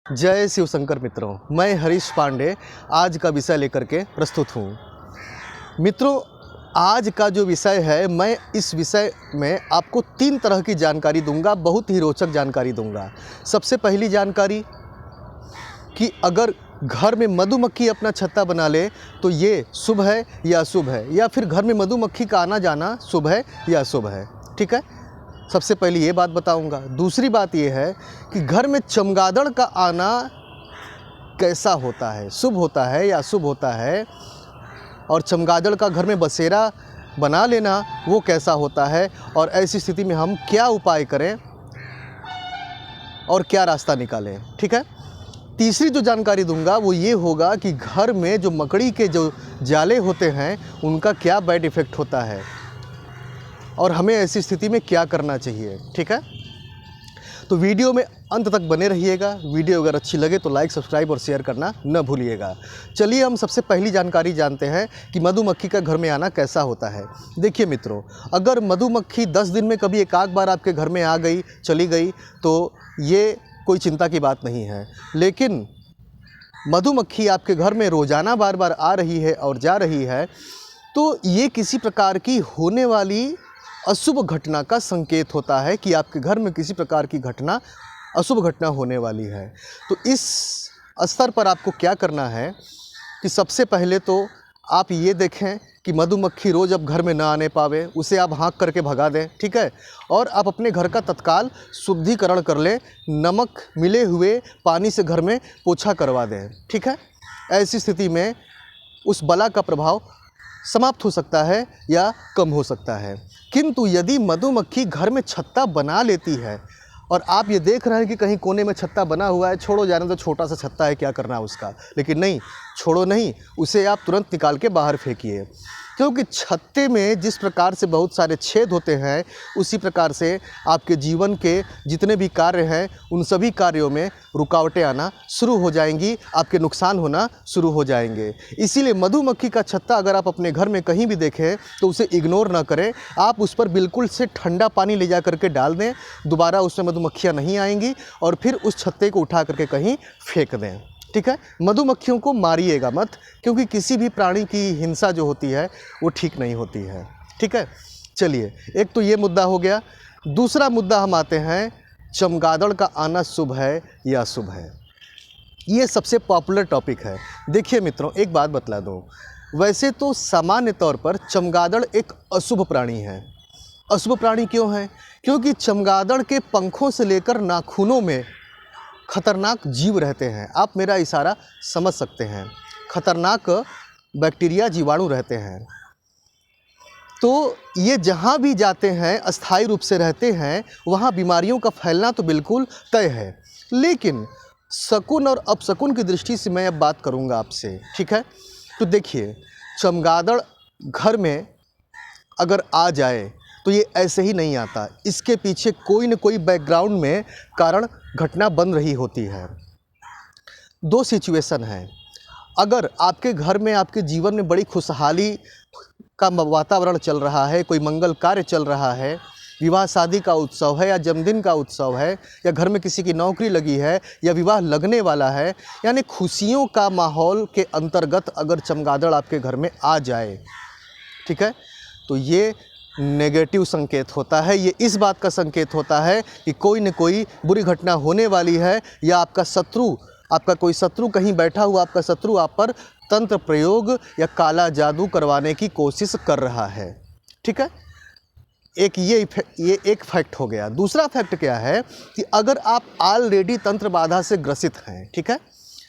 जय शिव शंकर मित्रों, मैं हरीश पांडे आज का विषय लेकर के प्रस्तुत हूँ। मित्रों, आज का जो विषय है, मैं इस विषय में आपको 3 तरह की जानकारी दूंगा, बहुत ही रोचक जानकारी दूंगा। सबसे पहली जानकारी कि अगर घर में मधुमक्खी अपना छत्ता बना ले तो ये शुभ है या अशुभ है, या फिर घर में मधुमक्खी का आना जाना शुभ है या अशुभ है। ठीक है, सबसे पहले ये बात बताऊंगा। दूसरी बात ये है कि घर में चमगादड़ का आना कैसा होता है, शुभ होता है या अशुभ होता है, और चमगादड़ का घर में बसेरा बना लेना वो कैसा होता है, और ऐसी स्थिति में हम क्या उपाय करें और क्या रास्ता निकालें। ठीक है, तीसरी जो जानकारी दूंगा वो ये होगा कि घर में जो मकड़ी के जो जाले होते हैं उनका क्या बैड इफ़ेक्ट होता है और हमें ऐसी स्थिति में क्या करना चाहिए। ठीक है, तो वीडियो में अंत तक बने रहिएगा। वीडियो अगर अच्छी लगे तो लाइक, सब्सक्राइब और शेयर करना न भूलिएगा। चलिए हम सबसे पहली जानकारी जानते हैं कि मधुमक्खी का घर में आना कैसा होता है। देखिए मित्रों, अगर मधुमक्खी 10 दिन में कभी एक आध बार आपके घर में आ गई, चली गई, तो ये कोई चिंता की बात नहीं है। लेकिन मधुमक्खी आपके घर में रोज़ाना बार बार आ रही है और जा रही है, तो ये किसी प्रकार की होने वाली अशुभ घटना का संकेत होता है कि आपके घर में किसी प्रकार की घटना, अशुभ घटना होने वाली है। तो इस स्तर पर आपको क्या करना है कि सबसे पहले तो आप ये देखें कि मधुमक्खी रोज़ अब घर में ना आने पावे, उसे आप हाँक करके भगा दें। ठीक है, और आप अपने घर का तत्काल शुद्धिकरण कर लें, नमक मिले हुए पानी से घर में पोछा करवा दें। ठीक है, ऐसी स्थिति में उस बला का प्रभाव समाप्त हो सकता है या कम हो सकता है। किंतु यदि मधुमक्खी घर में छत्ता बना लेती है और आप ये देख रहे हैं कि कहीं कोने में छत्ता बना हुआ है, छोड़ो जाने तो, छोटा सा छत्ता है, क्या करना उसका। लेकिन नहीं, छोड़ो नहीं, उसे आप तुरंत निकाल के बाहर फेंकिए, क्योंकि छत्ते में जिस प्रकार से बहुत सारे छेद होते हैं, उसी प्रकार से आपके जीवन के जितने भी कार्य हैं उन सभी कार्यों में रुकावटें आना शुरू हो जाएंगी, आपके नुकसान होना शुरू हो जाएंगे। इसीलिए मधुमक्खी का छत्ता अगर आप अपने घर में कहीं भी देखें तो उसे इग्नोर ना करें, आप उस पर बिल्कुल से ठंडा पानी ले जा करके डाल दें, दोबारा उसमें मधुमक्खियाँ नहीं आएंगी, और फिर उस छत्ते को उठा करके कहीं फेंक दें। ठीक है, मधुमक्खियों को मारिएगा मत, क्योंकि किसी भी प्राणी की हिंसा जो होती है वो ठीक नहीं होती है। ठीक है, चलिए, एक तो ये मुद्दा हो गया। दूसरा मुद्दा हम आते हैं, चमगादड़ का आना शुभ है या अशुभ है। ये सबसे पॉपुलर टॉपिक है। देखिए मित्रों, एक बात बतला दूं, वैसे तो सामान्य तौर पर चमगादड़ एक अशुभ प्राणी है। अशुभ प्राणी क्यों है? क्योंकि चमगादड़ के पंखों से लेकर नाखूनों में खतरनाक जीव रहते हैं। आप मेरा इशारा समझ सकते हैं, खतरनाक बैक्टीरिया, जीवाणु रहते हैं। तो ये जहाँ भी जाते हैं, अस्थायी रूप से रहते हैं, वहाँ बीमारियों का फैलना तो बिल्कुल तय है। लेकिन शकुन और अपशकुन की दृष्टि से मैं अब बात करूँगा आपसे। ठीक है, तो देखिए, चमगादड़ घर में अगर आ जाए तो ये ऐसे ही नहीं आता, इसके पीछे कोई न कोई बैकग्राउंड में कारण घटना बन रही होती है। 2 सिचुएशन हैं। अगर आपके घर में, आपके जीवन में बड़ी खुशहाली का वातावरण चल रहा है, कोई मंगल कार्य चल रहा है, विवाह शादी का उत्सव है या जन्मदिन का उत्सव है, या घर में किसी की नौकरी लगी है या विवाह लगने वाला है, यानी खुशियों का माहौल के अंतर्गत अगर चमगादड़ आपके घर में आ जाए, ठीक है, तो ये नेगेटिव संकेत होता है। ये इस बात का संकेत होता है कि कोई न कोई बुरी घटना होने वाली है, या आपका शत्रु, आपका कोई शत्रु कहीं बैठा हुआ, आपका शत्रु आप पर तंत्र प्रयोग या काला जादू करवाने की कोशिश कर रहा है। ठीक है, एक ये एक फैक्ट हो गया। दूसरा फैक्ट क्या है कि अगर आप ऑलरेडी तंत्र बाधा से ग्रसित हैं, ठीक है,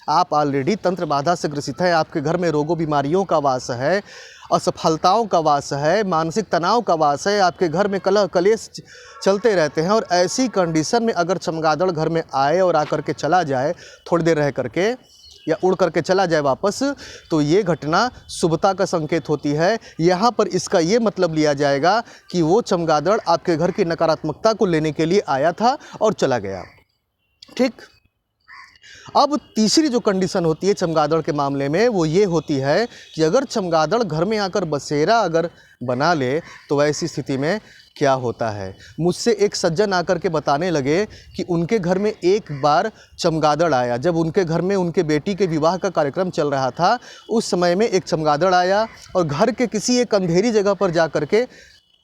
आप ऑलरेडी तंत्र बाधा से ग्रसित हैं, आपके घर में रोगों बीमारियों का वास है, असफलताओं का वास है, मानसिक तनाव का वास है, आपके घर में कलह कलेश चलते रहते हैं, और ऐसी कंडीशन में अगर चमगादड़ घर में आए और आकर के चला जाए, थोड़ी देर रह करके या उड़ करके चला जाए वापस, तो ये घटना शुभता का संकेत होती है। यहाँ पर इसका ये मतलब लिया जाएगा कि वो चमगादड़ आपके घर की नकारात्मकता को लेने के लिए आया था और चला गया। ठीक, अब तीसरी जो कंडीशन होती है चमगादड़ के मामले में, वो ये होती है कि अगर चमगादड़ घर में आकर बसेरा अगर बना ले, तो ऐसी स्थिति में क्या होता है। मुझसे एक सज्जन आकर के बताने लगे कि उनके घर में एक बार चमगादड़ आया। जब उनके घर में उनके बेटी के विवाह का कार्यक्रम चल रहा था, उस समय में एक चमगादड़ आया और घर के किसी एक अंधेरी जगह पर जा कर के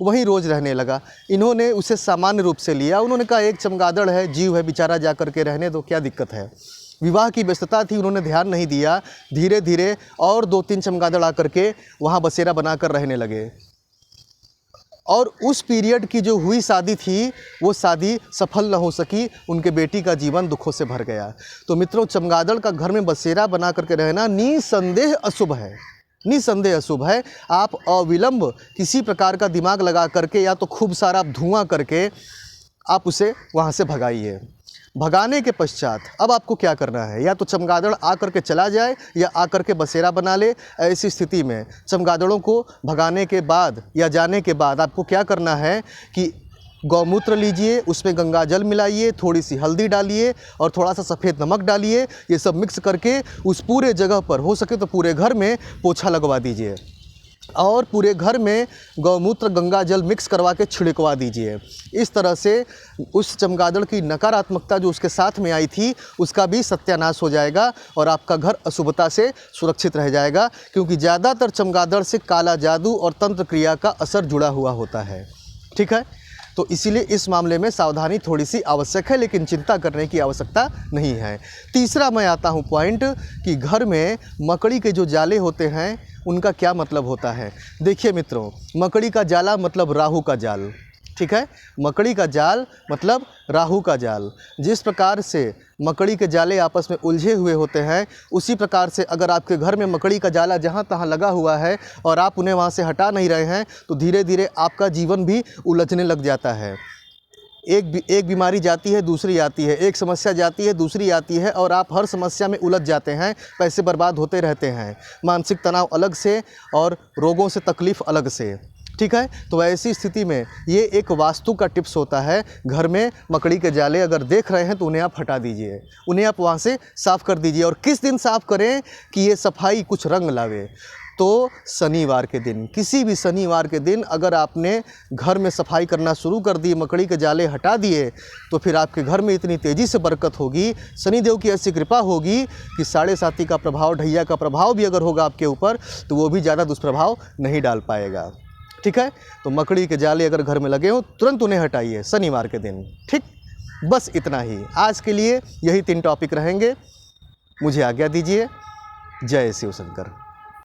वहीं रोज़ रहने लगा। इन्होंने उसे सामान्य रूप से लिया। उन्होंने कहा एक चमगादड़ है, जीव है, बेचारा जा कर के रहने दो, क्या दिक्कत है। विवाह की व्यस्तता थी, उन्होंने ध्यान नहीं दिया। धीरे धीरे और 2-3 चमगादड़ आकर के वहाँ बसेरा बनाकर रहने लगे और उस पीरियड की जो हुई शादी थी, वो शादी सफल न हो सकी। उनके बेटी का जीवन दुखों से भर गया। तो मित्रों, चमगादड़ का घर में बसेरा बना करके रहना निसंदेह अशुभ है, निसंदेह अशुभ है। आप अविलंब किसी प्रकार का दिमाग लगा करके या तो खूब सारा धुआं करके आप उसे वहाँ से भगाइए। भगाने के पश्चात अब आपको क्या करना है, या तो चमगादड़ आकर के चला जाए या आकर के बसेरा बना ले। ऐसी स्थिति में चमगादड़ों को भगाने के बाद या जाने के बाद आपको क्या करना है कि गौमूत्र लीजिए, उसमें गंगा जल मिलाइए, थोड़ी सी हल्दी डालिए और थोड़ा सा सफ़ेद नमक डालिए। ये सब मिक्स करके उस पूरे जगह पर, हो सके तो पूरे घर में पोछा लगवा दीजिए और पूरे घर में गौमूत्र गंगा जल मिक्स करवा के छिड़कवा दीजिए। इस तरह से उस चमगादड़ की नकारात्मकता जो उसके साथ में आई थी, उसका भी सत्यानाश हो जाएगा और आपका घर अशुभता से सुरक्षित रह जाएगा। क्योंकि ज़्यादातर चमगादड़ से काला जादू और तंत्र क्रिया का असर जुड़ा हुआ होता है। ठीक है, तो इसीलिए इस मामले में सावधानी थोड़ी सी आवश्यक है, लेकिन चिंता करने की आवश्यकता नहीं है। तीसरा मैं आता हूँ पॉइंट कि घर में मकड़ी के जो जाले होते हैं उनका क्या मतलब होता है। देखिए मित्रों, मकड़ी का जाला मतलब राहु का जाल। ठीक है, मकड़ी का जाल मतलब राहु का जाल। जिस प्रकार से मकड़ी के जाले आपस में उलझे हुए होते हैं, उसी प्रकार से अगर आपके घर में मकड़ी का जाला जहाँ तहाँ लगा हुआ है और आप उन्हें वहाँ से हटा नहीं रहे हैं, तो धीरे धीरे आपका जीवन भी उलझने लग जाता है। एक बीमारी जाती है, दूसरी आती है, एक समस्या जाती है, दूसरी आती है और आप हर समस्या में उलझ जाते हैं, पैसे बर्बाद होते रहते हैं, मानसिक तनाव अलग से और रोगों से तकलीफ़ अलग से। ठीक है, तो ऐसी स्थिति में ये एक वास्तु का टिप्स होता है। घर में मकड़ी के जाले अगर देख रहे हैं तो उन्हें आप हटा दीजिए, उन्हें आप वहाँ से साफ़ कर दीजिए। और किस दिन साफ़ करें कि ये सफाई कुछ रंग लावे, तो शनिवार के दिन, किसी भी शनिवार के दिन अगर आपने घर में सफाई करना शुरू कर दी, मकड़ी के जाले हटा दिए, तो फिर आपके घर में इतनी तेज़ी से बरकत होगी, शनिदेव की ऐसी कृपा होगी कि 7.5 का प्रभाव, ढैया का प्रभाव भी अगर होगा आपके ऊपर, तो वो भी ज़्यादा दुष्प्रभाव नहीं डाल पाएगा। ठीक है, तो मकड़ी के जाले अगर घर में लगे हों, तुरंत उन्हें हटाइए शनिवार के दिन। ठीक, बस इतना ही आज के लिए, यही 3 टॉपिक रहेंगे। मुझे आज्ञा दीजिए। जय शिव शंकर।